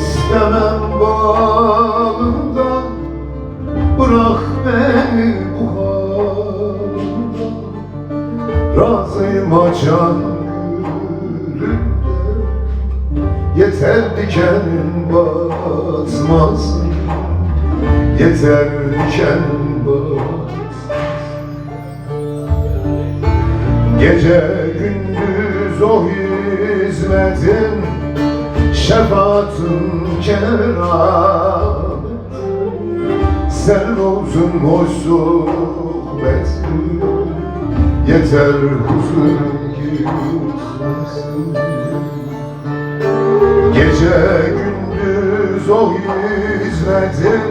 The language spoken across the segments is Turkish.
İstemem bağımdan, bırak beni bu halde. Razıyım açan gülümde, yeter dikenim batmasın. Yeter dikenim batmasın. Gece gündüz o hizmetin, şefaatın keramet. Sen olsun hoş sohbetin, yeter huzur gitmesin. Gece gündüz o hizmetin,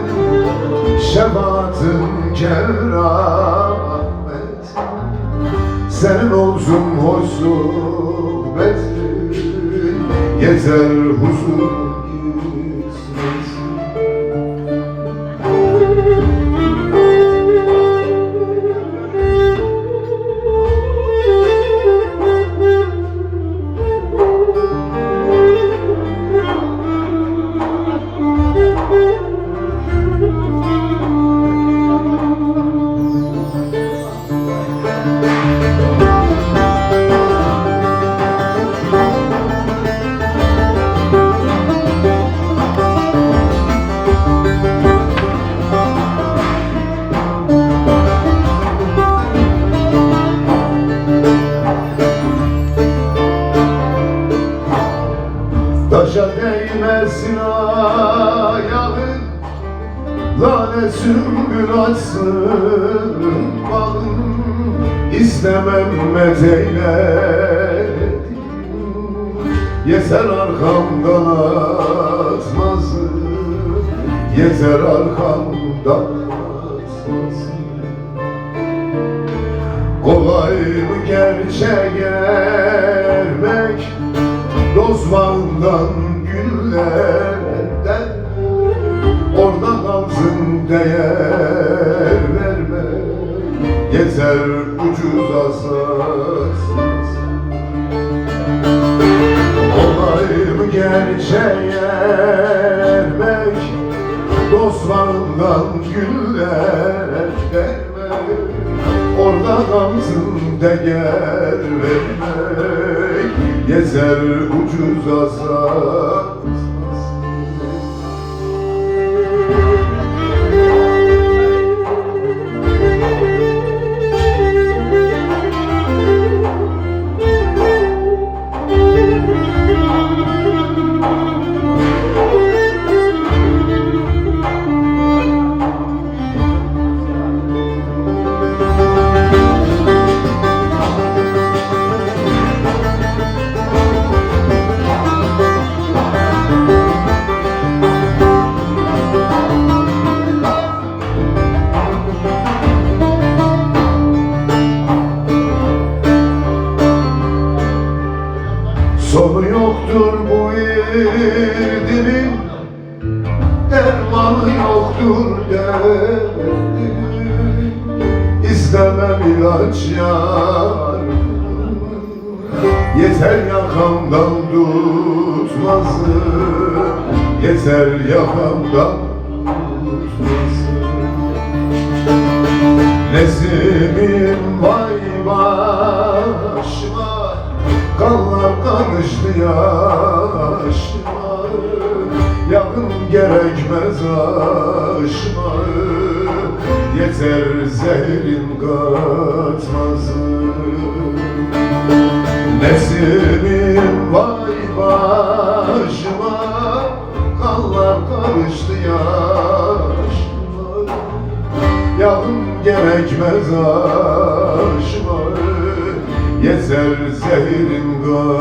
şefaatın keramet. Senin olsun hoş sohbetin, yeter huzur gitmesin. Taşa değmesin ayağın, lale sümbül açsın bağın. İstemem meteyledim, yeter arkamdan atmasın. Yeter arkamdan atmasın. Kolay mı gerçeğe ermek, dost bağından güllerden. Orada kalsın değer verme, yeter ucuza satsın. Kolay mı gerçeğe ermek, dost bağından güllerden. Orada kalsın değer vermek, yeter ucuza satmasın. Sonu yoktur bu irdinin, dermanı yoktur derdimin. İstemem ilaç yar, yeter yakamdan tutmasın. Yeter yakamdan tutmasın. Nesimim vay başıma, kanlar karıştı yaşıma. Yakın gerekmez aşma, yeter zehrin katmasın. Nesimim vay başıma, kanlar karıştı yaşıma. Yakın gerekmez aşma, yeter zehrin katmasın.